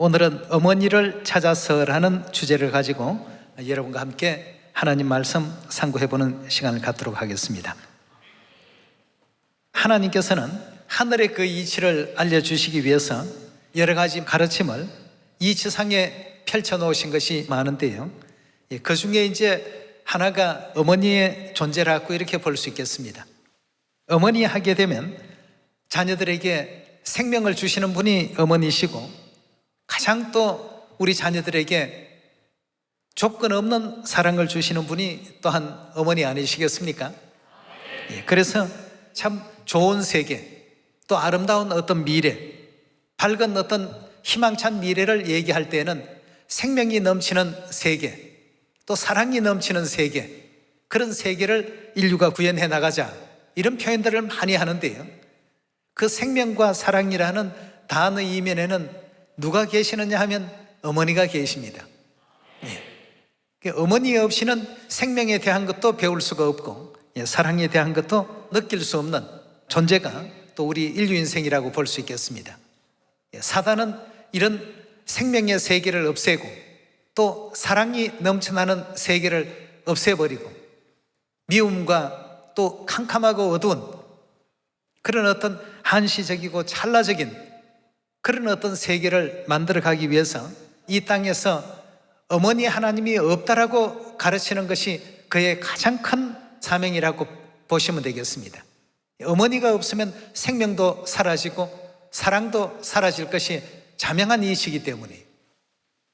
오늘은 어머니를 찾아서라는 주제를 가지고 여러분과 함께 하나님 말씀 상고해보는 시간을 갖도록 하겠습니다. 하나님께서는 하늘의 그 이치를 알려주시기 위해서 여러 가지 가르침을 이치상에 펼쳐놓으신 것이 많은데요, 그 중에 이제 하나가 어머니의 존재라고 이렇게 볼 수 있겠습니다. 어머니 하게 되면 자녀들에게 생명을 주시는 분이 어머니시고, 가장 또 우리 자녀들에게 조건 없는 사랑을 주시는 분이 또한 어머니 아니시겠습니까? 그래서 참 좋은 세계, 또 아름다운 어떤 미래, 밝은 어떤 희망찬 미래를 얘기할 때에는 생명이 넘치는 세계, 또 사랑이 넘치는 세계, 그런 세계를 인류가 구현해 나가자, 이런 표현들을 많이 하는데요, 그 생명과 사랑이라는 단어 이면에는 누가 계시느냐 하면 어머니가 계십니다. 어머니 없이는 생명에 대한 것도 배울 수가 없고, 사랑에 대한 것도 느낄 수 없는 존재가 또 우리 인류 인생이라고 볼 수 있겠습니다. 사단은 이런 생명의 세계를 없애고 또 사랑이 넘쳐나는 세계를 없애버리고 미움과 또 캄캄하고 어두운 그런 어떤 한시적이고 찰나적인 그런 어떤 세계를 만들어가기 위해서 이 땅에서 어머니 하나님이 없다라고 가르치는 것이 그의 가장 큰 사명이라고 보시면 되겠습니다. 어머니가 없으면 생명도 사라지고 사랑도 사라질 것이 자명한 이치이기 때문에,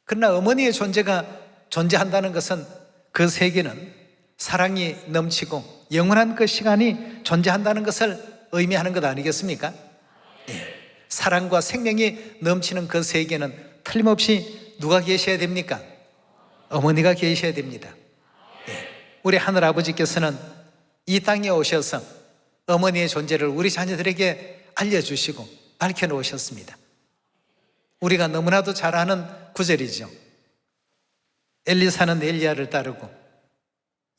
그러나 어머니의 존재가 존재한다는 것은 그 세계는 사랑이 넘치고 영원한 그 시간이 존재한다는 것을 의미하는 것 아니겠습니까? 사랑과 생명이 넘치는 그 세계는 틀림없이 누가 계셔야 됩니까? 어머니가 계셔야 됩니다. 우리 하늘아버지께서는 이 땅에 오셔서 어머니의 존재를 우리 자녀들에게 알려주시고 밝혀놓으셨습니다. 우리가 너무나도 잘 아는 구절이죠. 엘리사는 엘리야를 따르고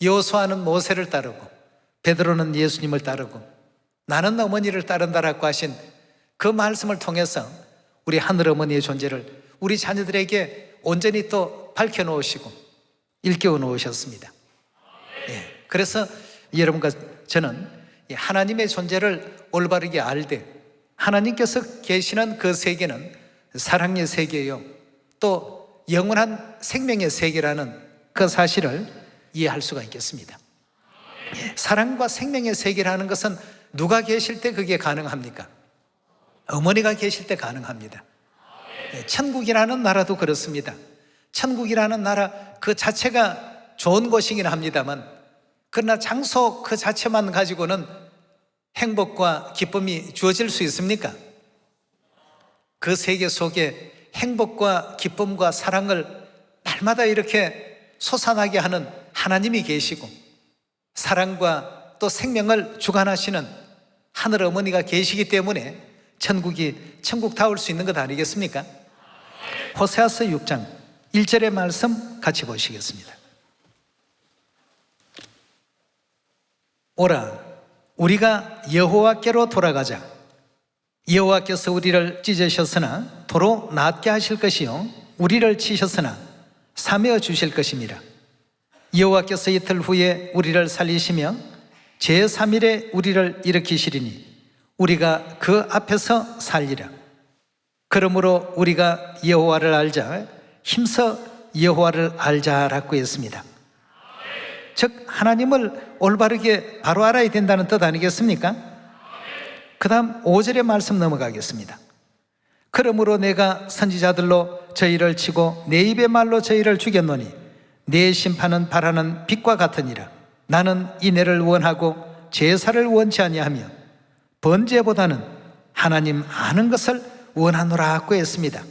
여호수아는 모세를 따르고 베드로는 예수님을 따르고 나는 어머니를 따른다라고 하신 그 말씀을 통해서 우리 하늘어머니의 존재를 우리 자녀들에게 온전히 또 밝혀놓으시고 일깨워 놓으셨습니다. 그래서 여러분과 저는 하나님의 존재를 올바르게 알되 하나님께서 계시는 그 세계는 사랑의 세계예요, 또 영원한 생명의 세계라는 그 사실을 이해할 수가 있겠습니다. 사랑과 생명의 세계라는 것은 누가 계실 때 그게 가능합니까? 어머니가 계실 때 가능합니다. 천국이라는 나라도 그렇습니다. 천국이라는 나라 그 자체가 좋은 곳이긴 합니다만, 그러나 장소 그 자체만 가지고는 행복과 기쁨이 주어질 수 있습니까? 그 세계 속에 행복과 기쁨과 사랑을 날마다 이렇게 솟아나게 하는 하나님이 계시고 사랑과 또 생명을 주관하시는 하늘 어머니가 계시기 때문에 천국이 천국다울 수 있는 것 아니겠습니까? 호세아서 6장 1절의 말씀 같이 보시겠습니다. 오라, 우리가 여호와께로 돌아가자. 여호와께서 우리를 찢으셨으나 도로 낫게 하실 것이요 우리를 치셨으나 사메어 주실 것입니다. 여호와께서 이틀 후에 우리를 살리시며 제3일에 우리를 일으키시리니 우리가 그 앞에서 살리라. 그러므로 우리가 여호와를 알자, 힘써 여호와를 알자라고 했습니다. 즉 하나님을 올바르게 바로 알아야 된다는 뜻 아니겠습니까? 그 다음 5절의 말씀 넘어가겠습니다. 그러므로 내가 선지자들로 저희를 치고 내 입의 말로 저희를 죽였노니 내 심판은 바라는 빛과 같으니라. 나는 인애를 원하고 제사를 원치 아니하며 번제보다는 하나님 아는 것을 원하노라고 했습니다.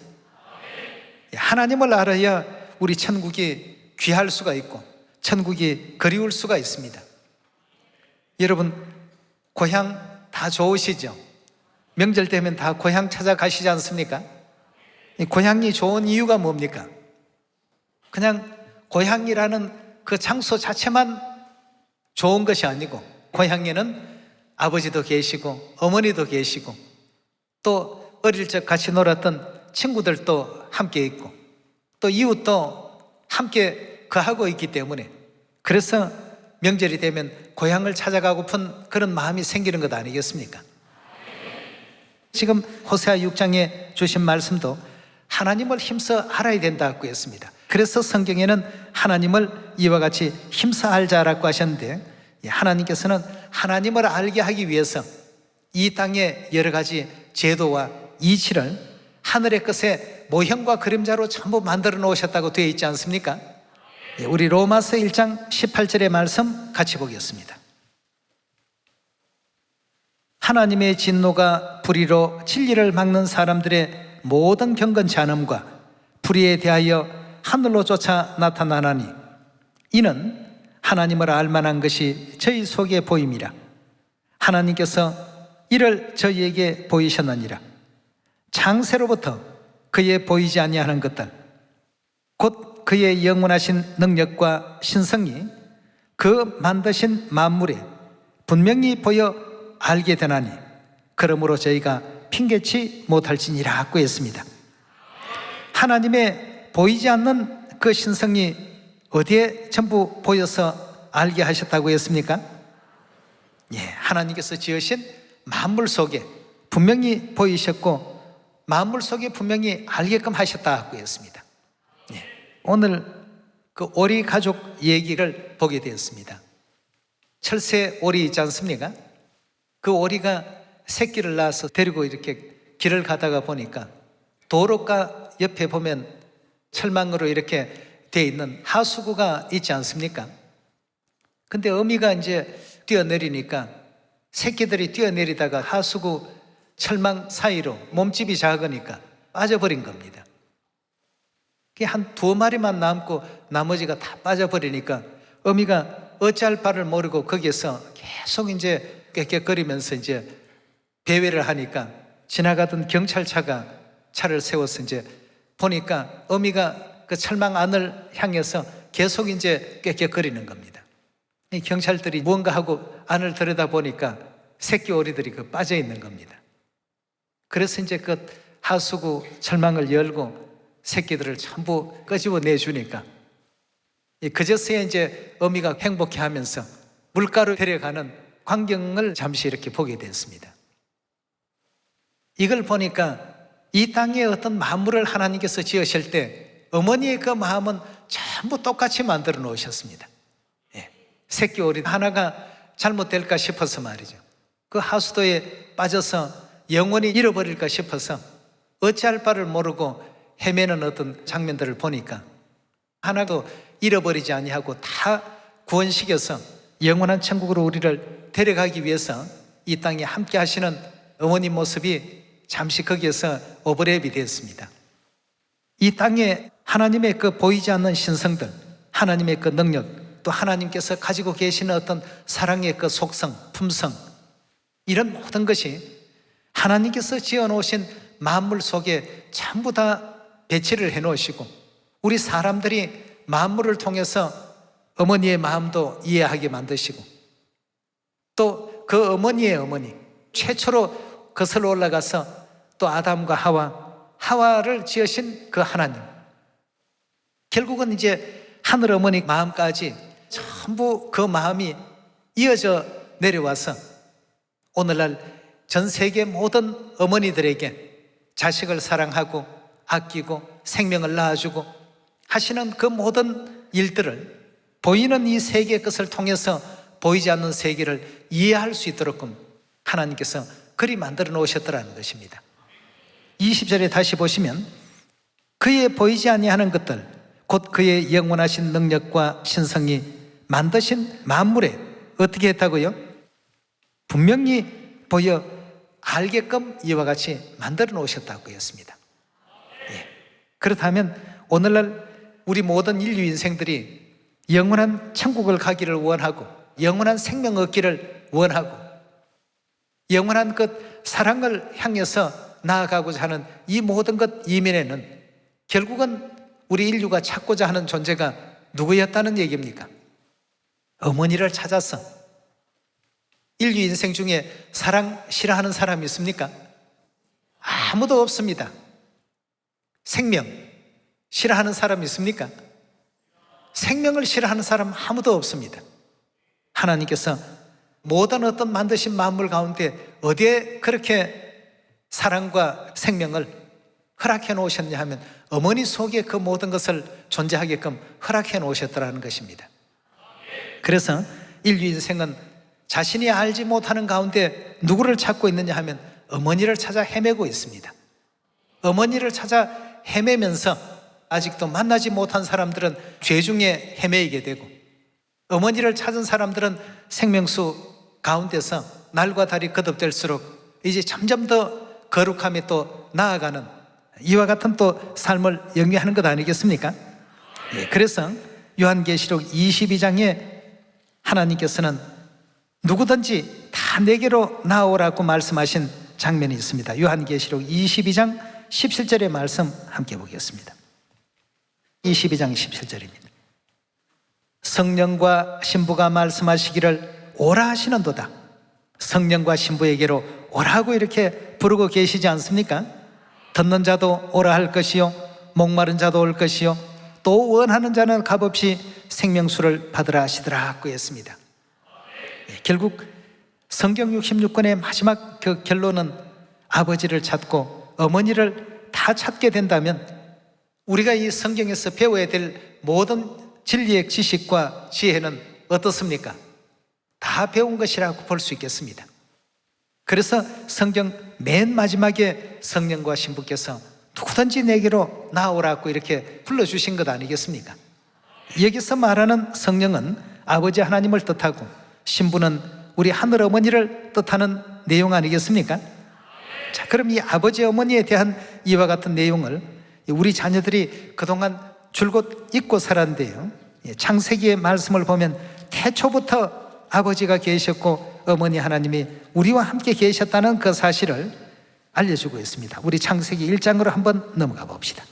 하나님을 알아야 우리 천국이 귀할 수가 있고 천국이 그리울 수가 있습니다. 여러분 고향 다 좋으시죠? 명절 되면 다 고향 찾아가시지 않습니까? 고향이 좋은 이유가 뭡니까? 그냥 고향이라는 그 장소 자체만 좋은 것이 아니고 고향에는 아버지도 계시고 어머니도 계시고 또 어릴 적 같이 놀았던 친구들도 함께 있고 또 이웃도 함께 거하고 있기 때문에 그래서 명절이 되면 고향을 찾아가고픈 그런 마음이 생기는 것 아니겠습니까? 지금 호세아 6장에 주신 말씀도 하나님을 힘써 알아야 된다고 했습니다. 그래서 성경에는 하나님을 이와 같이 힘써 알자라고 하셨는데 하나님께서는 하나님을 알게 하기 위해서 이 땅에 여러 가지 제도와 이치를 하늘의 것에 모형과 그림자로 전부 만들어 놓으셨다고 되어 있지 않습니까? 우리 로마서 1장 18절의 말씀 같이 보겠습니다. 하나님의 진노가 불의로 진리를 막는 사람들의 모든 경건치 않음과 불의에 대하여 하늘로 쫓아 나타나나니 이는 하나님을 알만한 것이 저희 속에 보임이라. 하나님께서 이를 저희에게 보이셨느니라. 창세로부터 그의 보이지 아니하는 것들 곧 그의 영원하신 능력과 신성이 그 만드신 만물에 분명히 보여 알게 되나니 그러므로 저희가 핑계치 못할지니라고 했습니다. 하나님의 보이지 않는 그 신성이 어디에 전부 보여서 알게 하셨다고 했습니까? 하나님께서 지으신 만물 속에 분명히 보이셨고 만물 속에 분명히 알게끔 하셨다고 했습니다. 오늘 그 오리 가족 얘기를 보게 되었습니다. 철새 오리 있지 않습니까? 그 오리가 새끼를 낳아서 데리고 이렇게 길을 가다가 보니까 도로가 옆에 보면 철망으로 이렇게 되어 있는 하수구가 있지 않습니까? 근데 어미가 이제 뛰어내리니까 새끼들이 뛰어내리다가 하수구 철망 사이로 몸집이 작으니까 빠져버린 겁니다. 한 2마리만 남고 나머지가 다 빠져버리니까 어미가 어찌할 바를 모르고 거기에서 계속 이제 꾀꾀거리면서 이제 배회를 하니까 지나가던 경찰차가 차를 세워서 이제 보니까 어미가 그 철망 안을 향해서 계속 이제 꾀꾀거리는 겁니다. 이 경찰들이 무언가 하고 안을 들여다보니까 새끼 오리들이 그 빠져 있는 겁니다. 그래서 이제 그 하수구 철망을 열고 새끼들을 전부 끄집어 내주니까 그제서야 이제 어미가 행복해 하면서 물가로 데려가는 광경을 잠시 이렇게 보게 됐습니다. 이걸 보니까 이 땅에 어떤 만물을 하나님께서 지으실 때 어머니의 그 마음은 전부 똑같이 만들어 놓으셨습니다. 새끼 오리 하나가 잘못될까 싶어서 말이죠. 그 하수도에 빠져서 영원히 잃어버릴까 싶어서 어찌할 바를 모르고 헤매는 어떤 장면들을 보니까 하나도 잃어버리지 아니하고 다 구원시켜서 영원한 천국으로 우리를 데려가기 위해서 이 땅에 함께 하시는 어머님 모습이 잠시 거기에서 오버랩이 됐습니다. 이 땅에 하나님의 그 보이지 않는 신성들, 하나님의 그 능력, 또 하나님께서 가지고 계시는 어떤 사랑의 그 속성, 품성, 이런 모든 것이 하나님께서 지어놓으신 만물 속에 전부 다 배치를 해놓으시고 우리 사람들이 만물을 통해서 어머니의 마음도 이해하게 만드시고 또 그 어머니의 어머니 최초로 거슬러 올라가서 또 아담과 하와를 지으신 그 하나님, 결국은 이제 하늘 어머니 마음까지 전부 그 마음이 이어져 내려와서 오늘날 전 세계 모든 어머니들에게 자식을 사랑하고 아끼고 생명을 낳아주고 하시는 그 모든 일들을 보이는 이 세계의 것을 통해서 보이지 않는 세계를 이해할 수 있도록 하나님께서 그리 만들어 놓으셨더라는 것입니다. 20절에 다시 보시면 그의 보이지 아니하는 것들 곧 그의 영원하신 능력과 신성이 만드신 만물에 어떻게 했다고요? 분명히 보여 알게끔 이와 같이 만들어 놓으셨다고 했습니다. 그렇다면 오늘날 우리 모든 인류 인생들이 영원한 천국을 가기를 원하고 영원한 생명 얻기를 원하고 영원한 그 사랑을 향해서 나아가고자 하는 이 모든 것 이면에는 결국은 우리 인류가 찾고자 하는 존재가 누구였다는 얘기입니까? 어머니를 찾아서. 인류 인생 중에 사랑 싫어하는 사람이 있습니까? 아무도 없습니다. 생명 싫어하는 사람 있습니까? 생명을 싫어하는 사람 아무도 없습니다. 하나님께서 모든 어떤 만드신 만물 가운데 어디에 그렇게 사랑과 생명을 허락해 놓으셨냐 하면 어머니 속에 그 모든 것을 존재하게끔 허락해 놓으셨다는 것입니다. 그래서 인류 인생은 자신이 알지 못하는 가운데 누구를 찾고 있느냐 하면 어머니를 찾아 헤매고 있습니다. 어머니를 찾아 헤매면서 아직도 만나지 못한 사람들은 죄 중에 헤매이게 되고, 어머니를 찾은 사람들은 생명수 가운데서 날과 달이 거듭될수록 이제 점점 더 거룩함에 또 나아가는 이와 같은 또 삶을 영위하는 것 아니겠습니까? 그래서 요한계시록 22장에 하나님께서는 누구든지 다 내게로 나오라고 말씀하신 장면이 있습니다. 요한계시록 22장 17절의 말씀 함께 보겠습니다. 22장 17절입니다. 성령과 신부가 말씀하시기를 오라 하시는도다. 성령과 신부에게로 오라고 이렇게 부르고 계시지 않습니까? 듣는 자도 오라 할 것이요, 목마른 자도 올 것이요, 또 원하는 자는 값없이 생명수를 받으라 하시더라고 했습니다. 결국 성경 66권의 마지막 그 결론은 아버지를 찾고 어머니를 다 찾게 된다면 우리가 이 성경에서 배워야 될 모든 진리의 지식과 지혜는 어떻습니까? 다 배운 것이라고 볼 수 있겠습니다. 그래서 성경 맨 마지막에 성령과 신부께서 누구든지 내게로 나오라고 이렇게 불러주신 것 아니겠습니까? 여기서 말하는 성령은 아버지 하나님을 뜻하고 신부는 우리 하늘 어머니를 뜻하는 내용 아니겠습니까? 자, 그럼 이 아버지 어머니에 대한 이와 같은 내용을 우리 자녀들이 그동안 줄곧 잊고 살았는데요, 창세기의 말씀을 보면 태초부터 아버지가 계셨고 어머니 하나님이 우리와 함께 계셨다는 그 사실을 알려주고 있습니다. 우리 창세기 1장으로 한번 넘어가 봅시다.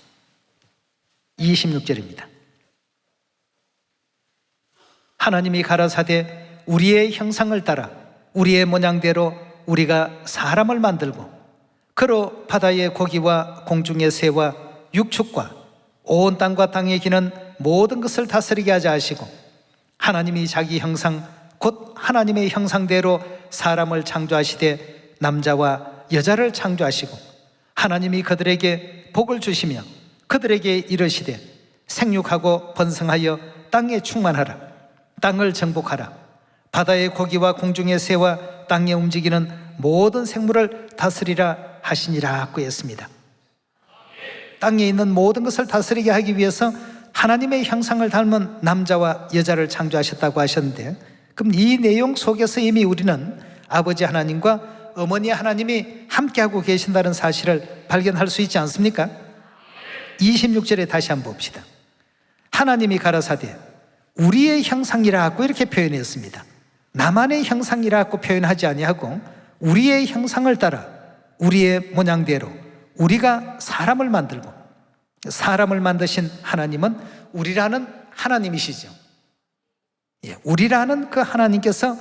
26절입니다. 하나님이 가라사대 우리의 형상을 따라 우리의 모양대로 우리가 사람을 만들고 그로 바다의 고기와 공중의 새와 육축과 온 땅과 땅에 기는 모든 것을 다스리게 하자 하시고, 하나님이 자기 형상 곧 하나님의 형상대로 사람을 창조하시되 남자와 여자를 창조하시고, 하나님이 그들에게 복을 주시며 그들에게 이르시되 생육하고 번성하여 땅에 충만하라. 땅을 정복하라. 바다의 고기와 공중의 새와 땅에 움직이는 모든 생물을 다스리라 하시니라고 했습니다. 땅에 있는 모든 것을 다스리게 하기 위해서 하나님의 형상을 닮은 남자와 여자를 창조하셨다고 하셨는데, 그럼 이 내용 속에서 이미 우리는 아버지 하나님과 어머니 하나님이 함께하고 계신다는 사실을 발견할 수 있지 않습니까? 26절에 다시 한번 봅시다. 하나님이 가라사대 우리의 형상이라고 이렇게 표현했습니다. 나만의 형상이라고 표현하지 아니하고 우리의 형상을 따라 우리의 모양대로 우리가 사람을 만들고, 사람을 만드신 하나님은 우리라는 하나님이시죠. 우리라는 그 하나님께서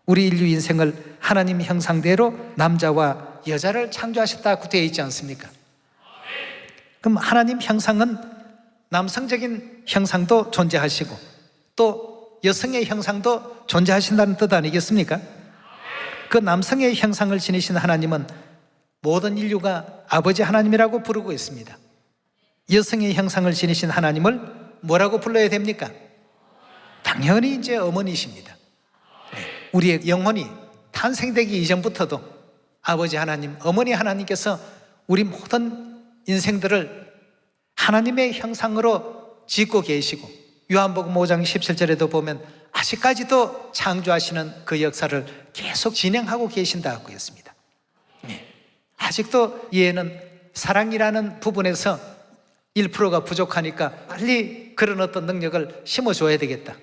우리 인류 인생을 하나님 형상대로 남자와 여자를 창조하셨다고 되어 있지 않습니까? 그럼 하나님 형상은 남성적인 형상도 존재하시고 또 여성의 형상도 존재하신다는 뜻 아니겠습니까? 그 남성의 형상을 지니신 하나님은 모든 인류가 아버지 하나님이라고 부르고 있습니다. 여성의 형상을 지니신 하나님을 뭐라고 불러야 됩니까? 당연히 이제 어머니십니다. 우리의 영혼이 탄생되기 이전부터도 아버지 하나님, 어머니 하나님께서 우리 모든 인생들을 하나님의 형상으로 짓고 계시고, 요한복음 5장 17절에도 보면 아직까지도 창조하시는 그 역사를 계속 진행하고 계신다고 했습니다. 아직도 얘는 사랑이라는 부분에서 1%가 부족하니까 빨리 그런 어떤 능력을 심어줘야 되겠다.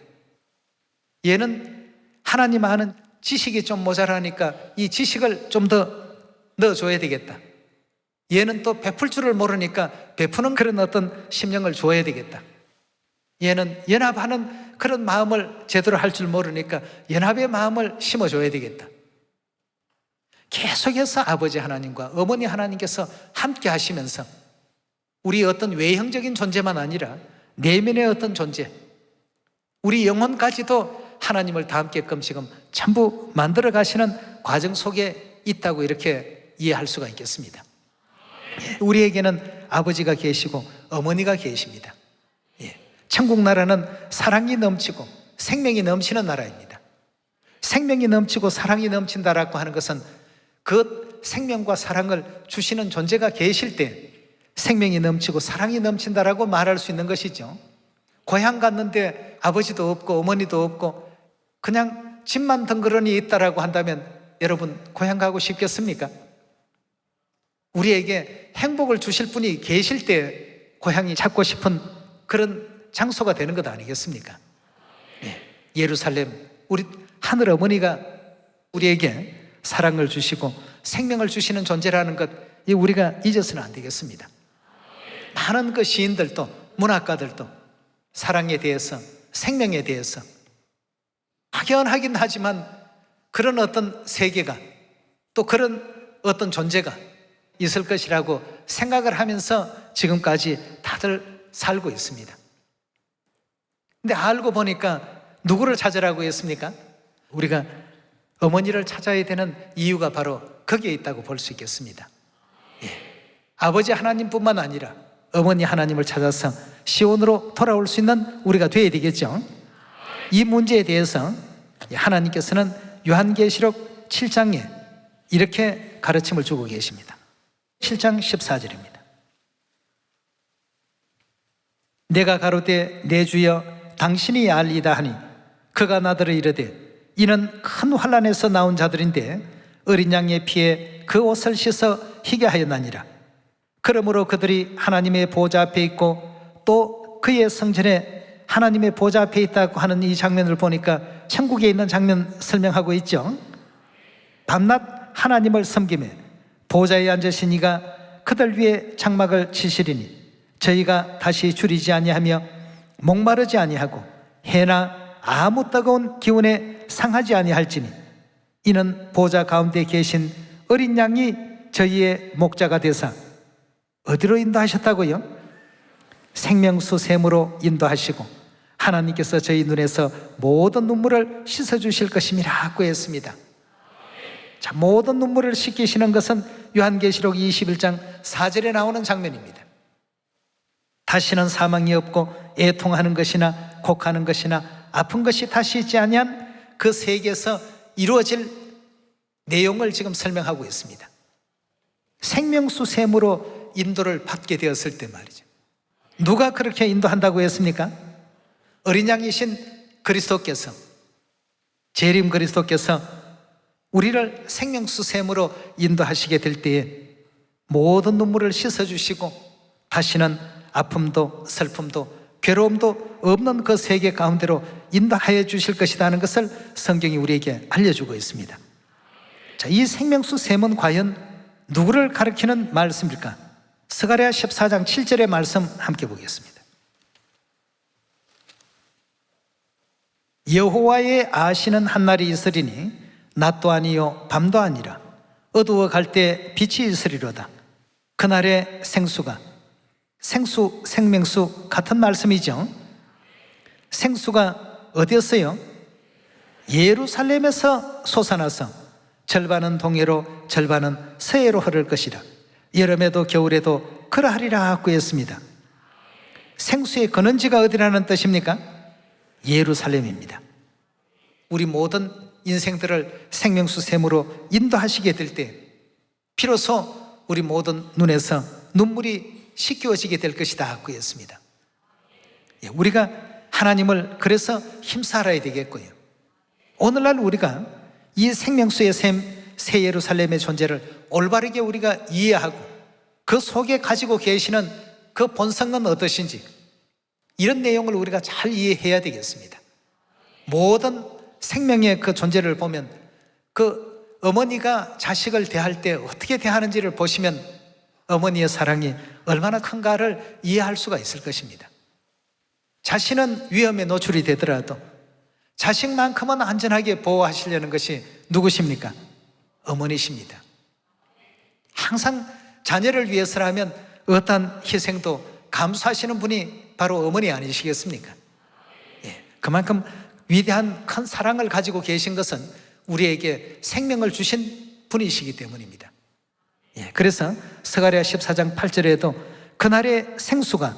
얘는 하나님 아는 지식이 좀 모자라니까 이 지식을 좀 더 넣어줘야 되겠다. 얘는 또 베풀 줄을 모르니까 베푸는 그런 어떤 심령을 줘야 되겠다. 얘는 연합하는 그런 마음을 제대로 할 줄 모르니까 연합의 마음을 심어줘야 되겠다. 계속해서 아버지 하나님과 어머니 하나님께서 함께 하시면서 우리 어떤 외형적인 존재만 아니라 내면의 어떤 존재, 우리 영혼까지도 하나님을 닮게끔 지금 전부 만들어 가시는 과정 속에 있다고 이렇게 이해할 수가 있겠습니다. 우리에게는 아버지가 계시고 어머니가 계십니다. 천국 나라는 사랑이 넘치고 생명이 넘치는 나라입니다. 생명이 넘치고 사랑이 넘친다라고 하는 것은 그 생명과 사랑을 주시는 존재가 계실 때 생명이 넘치고 사랑이 넘친다라고 말할 수 있는 것이죠. 고향 갔는데 아버지도 없고 어머니도 없고 그냥 집만 덩그러니 있다라고 한다면 여러분 고향 가고 싶겠습니까? 우리에게 행복을 주실 분이 계실 때 고향이 찾고 싶은 그런 장소가 되는 것 아니겠습니까? 예루살렘, 우리 하늘 어머니가 우리에게 사랑을 주시고 생명을 주시는 존재라는 것, 우리가 잊어서는 안 되겠습니다. 많은 그 시인들도 문학가들도 사랑에 대해서, 생명에 대해서 막연하긴 하지만 그런 어떤 세계가, 또 그런 어떤 존재가 있을 것이라고 생각을 하면서 지금까지 다들 살고 있습니다. 근데 알고 보니까 누구를 찾으라고 했습니까? 우리가 어머니를 찾아야 되는 이유가 바로 거기에 있다고 볼 수 있겠습니다. 아버지 하나님뿐만 아니라 어머니 하나님을 찾아서 시온으로 돌아올 수 있는 우리가 되어야 되겠죠. 이 문제에 대해서 하나님께서는 요한계시록 7장에 이렇게 가르침을 주고 계십니다. 7장 14절입니다. 내가 가로되 내 주여 당신이 알리다 하니 그가 나더러 이르되 이는 큰 환난에서 나온 자들인데 어린 양의 피에 그 옷을 씻어 희게 하였나니라. 그러므로 그들이 하나님의 보좌 앞에 있고 또 그의 성전에 하나님의 보좌 앞에 있다고 하는 이 장면을 보니까 천국에 있는 장면 설명하고 있죠. 밤낮 하나님을 섬기며 보좌에 앉으신 이가 그들 위에 장막을 치시리니 저희가 다시 줄이지 아니하며 목마르지 아니하고 해나 아무 뜨거운 기운에 상하지 아니할지니 이는 보좌 가운데 계신 어린 양이 저희의 목자가 되사 어디로 인도하셨다고요? 생명수 샘으로 인도하시고 하나님께서 저희 눈에서 모든 눈물을 씻어주실 것임이라고 했습니다. 자, 모든 눈물을 씻기시는 것은 요한계시록 21장 4절에 나오는 장면입니다. 다시는 사망이 없고 애통하는 것이나 곡하는 것이나 아픈 것이 다시 있지 아니한 그 세계에서 이루어질 내용을 지금 설명하고 있습니다. 생명수 샘으로 인도를 받게 되었을 때 말이죠. 누가 그렇게 인도한다고 했습니까? 어린 양이신 그리스도께서, 재림 그리스도께서 우리를 생명수 샘으로 인도하시게 될 때에 모든 눈물을 씻어주시고 다시는 아픔도 슬픔도 괴로움도 없는 그 세계 가운데로 인도하여 주실 것이라는 것을 성경이 우리에게 알려주고 있습니다. 자, 이 생명수 샘은 과연 누구를 가리키는 말씀일까? 스가랴 14장 7절의 말씀 함께 보겠습니다. 여호와의 아시는 한날이 있으리니 낮도 아니요 밤도 아니라 어두워 갈 때 빛이 있으리로다. 그날의 생수가, 생수, 생명수 같은 말씀이죠. 생수가 어디였어요? 예루살렘에서 솟아나서 절반은 동해로 절반은 서해로 흐를 것이라. 여름에도 겨울에도 그러하리라고 했습니다. 생수의 근원지가 어디라는 뜻입니까? 예루살렘입니다. 우리 모든 인생들을 생명수 샘으로 인도하시게 될 때 비로소 우리 모든 눈에서 눈물이 씻겨지게 될 것이다 고 했습니다. 우리가 하나님을 그래서 힘써 알아야 되겠고요. 오늘날 우리가 이 생명수의 샘, 새 예루살렘의 존재를 올바르게 우리가 이해하고 그 속에 가지고 계시는 그 본성은 어떠신지 이런 내용을 우리가 잘 이해해야 되겠습니다. 모든 생명의 그 존재를 보면 그 어머니가 자식을 대할 때 어떻게 대하는지를 보시면 어머니의 사랑이 얼마나 큰가를 이해할 수가 있을 것입니다. 자신은 위험에 노출이 되더라도 자식만큼은 안전하게 보호하시려는 것이 누구십니까? 어머니십니다. 항상 자녀를 위해서라면 어떠한 희생도 감수하시는 분이 바로 어머니 아니시겠습니까? 예, 그만큼 위대한 큰 사랑을 가지고 계신 것은 우리에게 생명을 주신 분이시기 때문입니다. 예, 그래서 스가랴 14장 8절에도 그날의 생수가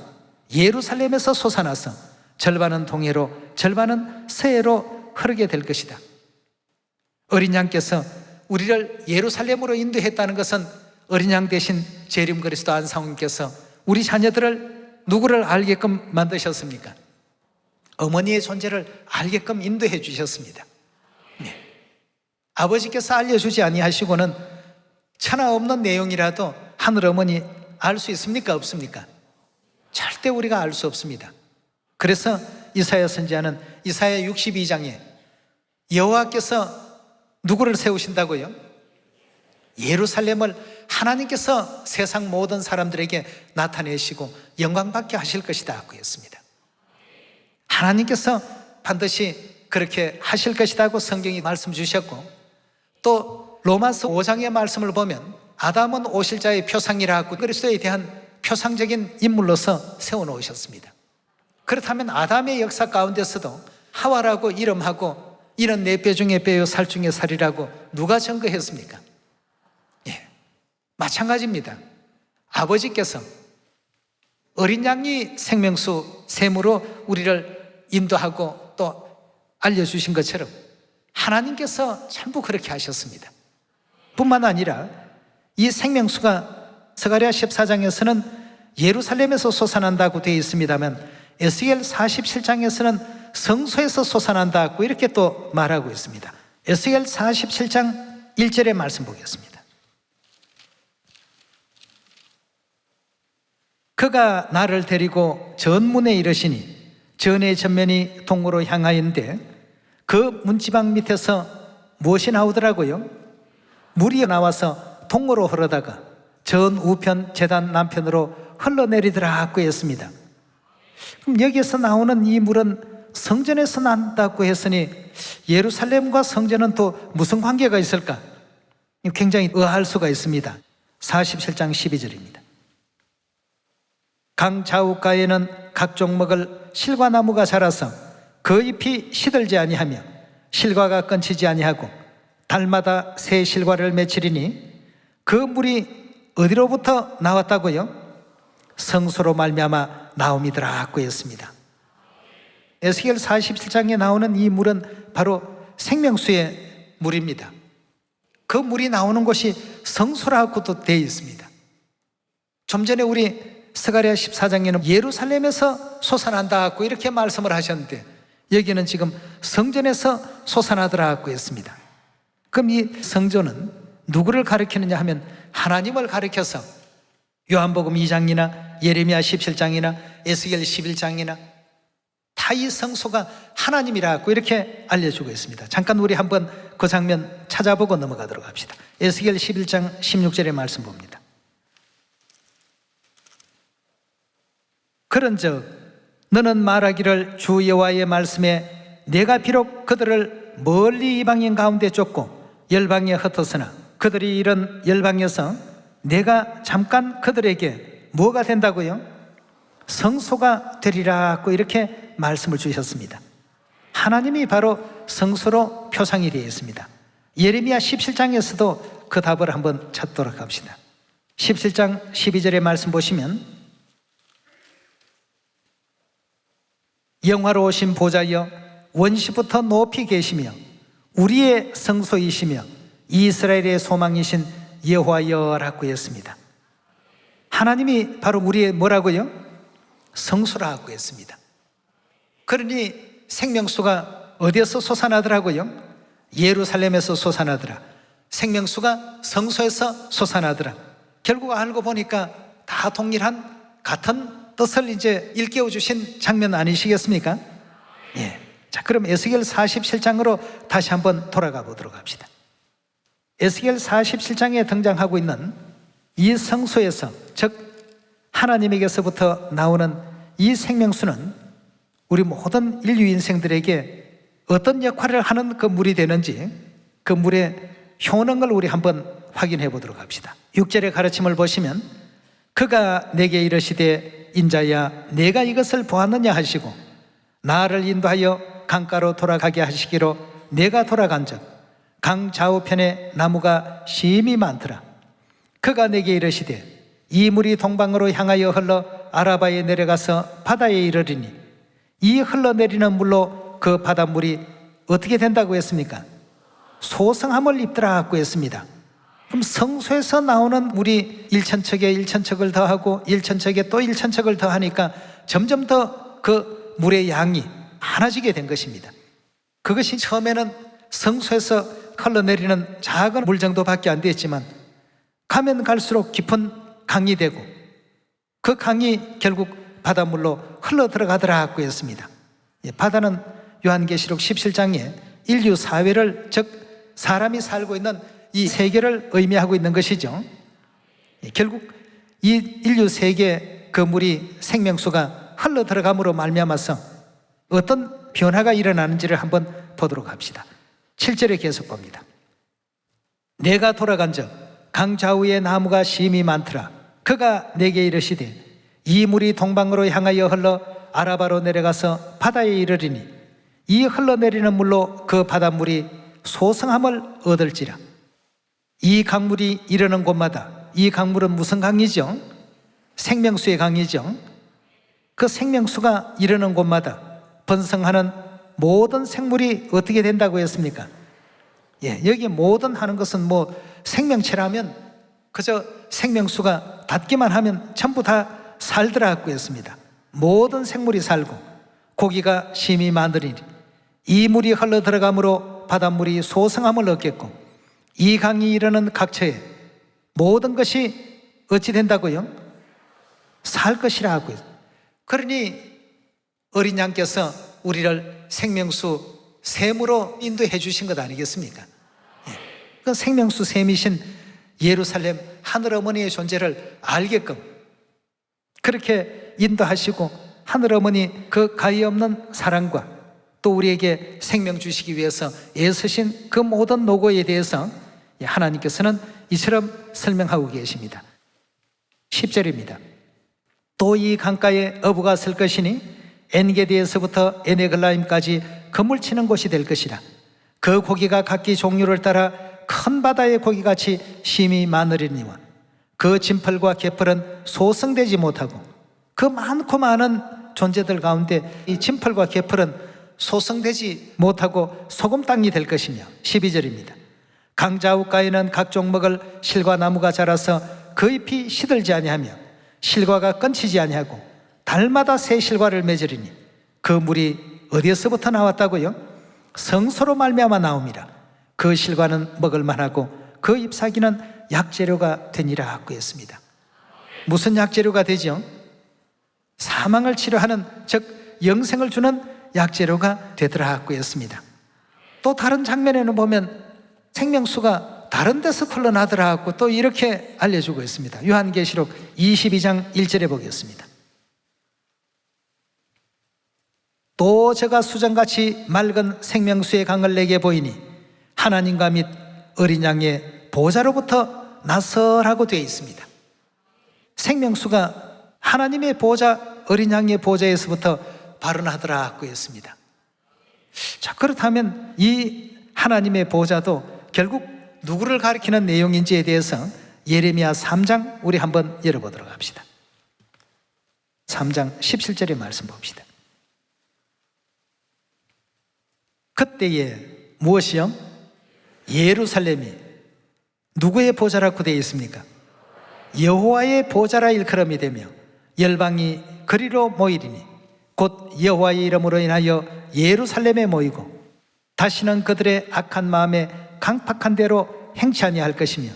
예루살렘에서 솟아나서 절반은 동해로 절반은 서해로 흐르게 될 것이다. 어린 양께서 우리를 예루살렘으로 인도했다는 것은 어린 양 대신 재림 그리스도 안상훈께서 우리 자녀들을 누구를 알게끔 만드셨습니까? 어머니의 존재를 알게끔 인도해 주셨습니다. 네. 아버지께서 알려주지 아니하시고는 천하 없는 내용이라도 하늘 어머니 알 수 있습니까? 없습니까? 절대 우리가 알 수 없습니다. 그래서 이사야 선지자는 이사야 62장에 여호와께서 누구를 세우신다고요? 예루살렘을 하나님께서 세상 모든 사람들에게 나타내시고 영광받게 하실 것이다 고 했습니다. 하나님께서 반드시 그렇게 하실 것이라고 성경이 말씀 주셨고, 또 로마서 5장의 말씀을 보면 아담은 오실 자의 표상이라고 그리스도에 대한 표상적인 인물로서 세워놓으셨습니다. 그렇다면 아담의 역사 가운데서도 하와라고 이름하고 이는 내 뼈 중에 뼈요 살 중에 살이라고 누가 증거했습니까? 예, 마찬가지입니다. 아버지께서 어린 양이 생명수 샘으로 우리를 인도하고 또 알려주신 것처럼 하나님께서 전부 그렇게 하셨습니다. 뿐만 아니라 이 생명수가 스가랴 14장에서는 예루살렘에서 솟아난다고 되어 있습니다만 에스겔 47장에서는 성소에서 솟아난다고 이렇게 또 말하고 있습니다. 에스겔 47장 1절의 말씀 보겠습니다. 그가 나를 데리고 전문에 이르시니 전의 전면이 동으로 향하였는데 그 문지방 밑에서 무엇이 나오더라고요? 물이 나와서 동으로 흐르다가 전 우편 제단 남편으로 흘러내리더라고 했습니다. 그럼 여기에서 나오는 이 물은 성전에서 난다고 했으니 예루살렘과 성전은 또 무슨 관계가 있을까? 굉장히 의아할 수가 있습니다. 47장 12절입니다. 강 좌우가에는 각종 먹을 실과나무가 자라서 그 잎이 시들지 아니하며 실과가 끊치지 아니하고 달마다 새 실과를 맺히리니 그 물이 어디로부터 나왔다고요? 성소로 말미암아 나옴이더라고 했습니다. 에스겔 47장에 나오는 이 물은 바로 생명수의 물입니다. 그 물이 나오는 곳이 성소라고도 되어 있습니다. 좀 전에 우리 스가랴 14장에는 예루살렘에서 솟아난다고 이렇게 말씀을 하셨는데 여기는 지금 성전에서 솟아나더라고 했습니다. 그럼 이 성전은 누구를 가리키느냐 하면 하나님을 가리켜서 요한복음 2장이나 예레미야 17장이나 에스겔 11장이나 다 이 성소가 하나님이라고 이렇게 알려주고 있습니다. 잠깐 우리 한번 그 장면 찾아보고 넘어가도록 합시다. 에스겔 11장 16절의 말씀 봅니다. 그런즉 너는 말하기를 주 여호와의 말씀에 내가 비록 그들을 멀리 이방인 가운데 쫓고 열방에 흩었으나 그들이 이런 열방에서 내가 잠깐 그들에게 뭐가 된다고요? 성소가 되리라고 이렇게 말씀을 주셨습니다. 하나님이 바로 성소로 표상이 되어 있습니다. 예레미야 17장에서도 그 답을 한번 찾도록 합시다. 17장 12절의 말씀 보시면 영화로우신 보좌여 원시부터 높이 계시며 우리의 성소이시며 이스라엘의 소망이신 여호와여라고 했습니다. 하나님이 바로 우리의 뭐라고요? 성소라고 했습니다. 그러니 생명수가 어디에서 솟아나더라고요? 예루살렘에서 솟아나더라. 생명수가 성소에서 솟아나더라. 결국 알고 보니까 다 동일한 같은 뜻을 이제 일깨워 주신 장면 아니시겠습니까? 예. 자, 그럼 에스겔 47장으로 다시 한번 돌아가 보도록 합시다. 에스겔 47장에 등장하고 있는 이 성소에서, 즉 하나님에게서부터 나오는 이 생명수는 우리 모든 인류 인생들에게 어떤 역할을 하는 그 물이 되는지 그 물의 효능을 우리 한번 확인해 보도록 합시다. 6절의 가르침을 보시면 그가 내게 이르시되 인자야 내가 이것을 보았느냐 하시고 나를 인도하여 강가로 돌아가게 하시기로 내가 돌아간즉 강 좌우편에 나무가 심히 많더라. 그가 내게 이르시되 이 물이 동방으로 향하여 흘러 아라바에 내려가서 바다에 이르리니 이 흘러내리는 물로 그 바닷물이 어떻게 된다고 했습니까? 소성함을 입더라고 했습니다. 그럼 성소에서 나오는 물이 1천척에 1천척을 더하고 1천척에 또 1천척을 더하니까 점점 더 그 물의 양이 많아지게 된 것입니다. 그것이 처음에는 성소에서 흘러내리는 작은 물 정도밖에 안 됐지만 가면 갈수록 깊은 강이 되고 그 강이 결국 바닷물로 흘러 들어가더라고 했습니다. 바다는 요한계시록 17장에 인류 사회를, 즉 사람이 살고 있는 이 세계를 의미하고 있는 것이죠. 결국 이 인류 세계 그 물이 생명수가 흘러 들어감으로 말미암아서 어떤 변화가 일어나는지를 한번 보도록 합시다. 7절에 계속 봅니다. 내가 돌아간즉 강 좌우에 나무가 심히 많더라. 그가 내게 이르시되 이 물이 동방으로 향하여 흘러 아라바로 내려가서 바다에 이르리니 이 흘러내리는 물로 그 바닷물이 소성함을 얻을지라. 이 강물이 이르는 곳마다, 이 강물은 무슨 강이죠? 생명수의 강이죠. 그 생명수가 이르는 곳마다 번성하는 모든 생물이 어떻게 된다고 했습니까? 여기 모든 하는 것은 뭐 생명체라면 그저 생명수가 닿기만 하면 전부 다 살더라고 했습니다. 모든 생물이 살고 고기가 심히 많으리니 이 물이 흘러 들어감으로 바닷물이 소성함을 얻겠고 이 강이 이르는 각처에 모든 것이 어찌 된다고요? 살 것이라고 했어요. 그러니 어린 양께서 우리를 생명수 샘으로 인도해 주신 것 아니겠습니까? 그 생명수 샘이신 예루살렘 하늘어머니의 존재를 알게끔 그렇게 인도하시고 하늘어머니 그 가히 없는 사랑과 또 우리에게 생명 주시기 위해서 애쓰신 그 모든 노고에 대해서 하나님께서는 이처럼 설명하고 계십니다. 10절입니다. 또 이 강가에 어부가 설 것이니 엔게디에서부터 에네글라임까지 그물치는 곳이 될 것이라. 그 고기가 각기 종류를 따라 큰 바다의 고기같이 심히 많으리니와 그 진펄과 개펄은 소성되지 못하고 그 많고 많은 존재들 가운데 이 진펄과 개펄은 소성되지 못하고 소금 땅이 될 것이며 12절입니다. 강 좌우가에는 각종 먹을 실과 나무가 자라서 그 잎이 시들지 아니하며 실과가 끊치지 아니하고 달마다 새 실과를 맺으리니 그 물이 어디에서부터 나왔다고요? 성소로 말미암아 나옵니다. 그 실과는 먹을 만하고 그 잎사귀는 약재료가 되니라 하고 했습니다. 무슨 약재료가 되죠? 사망을 치료하는, 즉 영생을 주는 약재료가 되더라 하고 했습니다. 또 다른 장면에는 보면 생명수가 다른 데서 흘러나더라 하고 또 이렇게 알려주고 있습니다. 요한계시록 22장 1절에 보겠습니다. 또 저가 수정같이 맑은 생명수의 강을 내게 보이니 하나님과 및 어린 양의 보좌로부터 나서라고 되어 있습니다. 생명수가 하나님의 보좌, 어린 양의 보좌에서부터 발원하더라 하고 했습니다. 자, 그렇다면 이 하나님의 보좌도 결국 누구를 가리키는 내용인지에 대해서 예레미야 3장 우리 한번 열어보도록 합시다. 3장 17절의 말씀 봅시다. 그때에 무엇이요? 예루살렘이 누구의 보좌라고 되어 있습니까? 여호와의 보좌라 일컬음이 되며 열방이 그리로 모이리니 곧 여호와의 이름으로 인하여 예루살렘에 모이고 다시는 그들의 악한 마음에 강팍한 대로 행치 아니할 것이며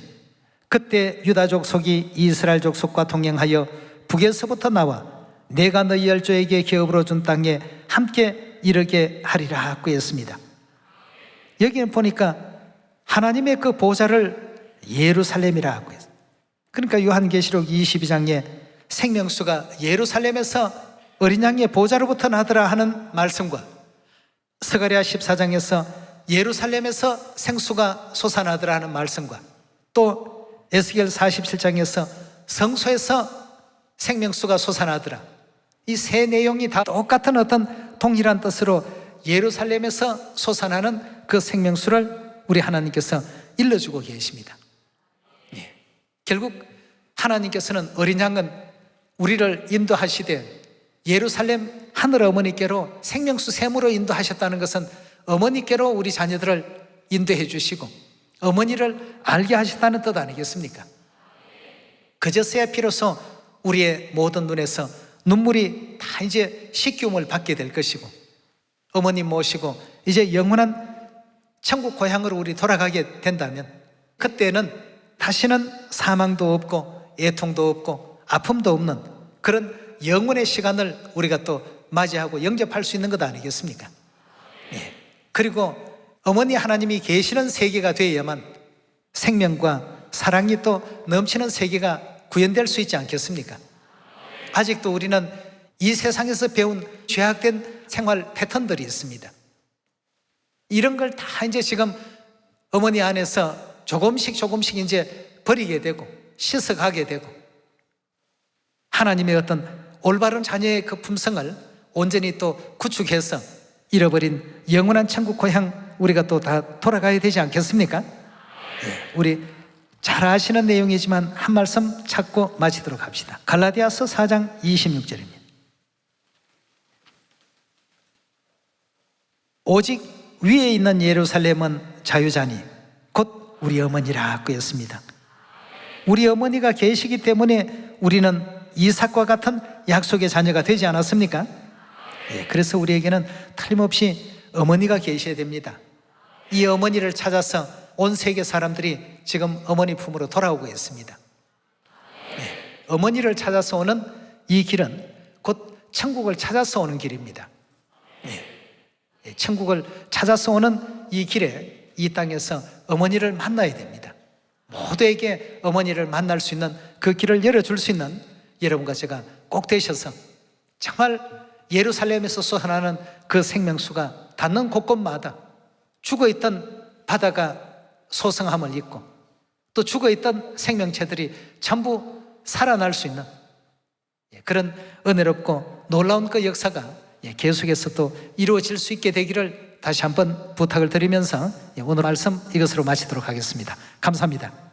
그때 유다족 속이 이스라엘 족속과 동행하여 북에서부터 나와 내가 너희 열조에게 기업으로 준 땅에 함께 이르게 하리라 하고 했습니다. 여기는 보니까 하나님의 그 보좌를 예루살렘이라 하고 했어요. 그러니까 요한계시록 22장에 생명수가 예루살렘에서 어린 양의 보좌로부터 나더라 하는 말씀과 스가랴 14장에서 예루살렘에서 생수가 솟아나더라 하는 말씀과 또 에스겔 47장에서 성소에서 생명수가 솟아나더라. 이 세 내용이 다 똑같은 어떤 동일한 뜻으로 예루살렘에서 솟아나는 그 생명수를 우리 하나님께서 일러주고 계십니다. 예. 결국 하나님께서는 어린 양은 우리를 인도하시되 예루살렘 하늘 어머니께로 생명수 샘으로 인도하셨다는 것은 어머니께로 우리 자녀들을 인도해 주시고 어머니를 알게 하셨다는 뜻 아니겠습니까? 그제서야 비로소 우리의 모든 눈에서 눈물이 다 이제 씻기움을 받게 될 것이고 어머님 모시고 이제 영원한 천국 고향으로 우리 돌아가게 된다면 그때는 다시는 사망도 없고 애통도 없고 아픔도 없는 그런 영원의 시간을 우리가 또 맞이하고 영접할 수 있는 것 아니겠습니까? 예. 그리고 어머니 하나님이 계시는 세계가 되어야만 생명과 사랑이 또 넘치는 세계가 구현될 수 있지 않겠습니까? 아직도 우리는 이 세상에서 배운 죄악된 생활 패턴들이 있습니다. 이런 걸 다 이제 지금 어머니 안에서 조금씩 이제 버리게 되고 씻어가게 되고 하나님의 어떤 올바른 자녀의 그 품성을 온전히 또 구축해서 잃어버린 영원한 천국 고향 우리가 또 다 돌아가야 되지 않겠습니까? 네, 우리 잘 아시는 내용이지만 한 말씀 찾고 마치도록 합시다. 갈라디아서 4장 26절입니다. 오직 위에 있는 예루살렘은 자유자니 곧 우리 어머니라 그였습니다. 우리 어머니가 계시기 때문에 우리는 이삭과 같은 약속의 자녀가 되지 않았습니까? 예, 그래서 우리에게는 틀림없이 어머니가 계셔야 됩니다. 이 어머니를 찾아서 온 세계 사람들이 지금 어머니 품으로 돌아오고 있습니다. 예, 어머니를 찾아서 오는 이 길은 곧 천국을 찾아서 오는 길입니다. 예, 천국을 찾아서 오는 이 길에 이 땅에서 어머니를 만나야 됩니다. 모두에게 어머니를 만날 수 있는 그 길을 열어줄 수 있는 여러분과 제가 꼭 되셔서 정말 예루살렘에서 솟아나는 그 생명수가 닿는 곳곳마다 죽어있던 바다가 소성함을 입고 또 죽어있던 생명체들이 전부 살아날 수 있는 그런 은혜롭고 놀라운 그 역사가 계속해서 또 이루어질 수 있게 되기를 다시 한번 부탁을 드리면서 오늘 말씀 이것으로 마치도록 하겠습니다. 감사합니다.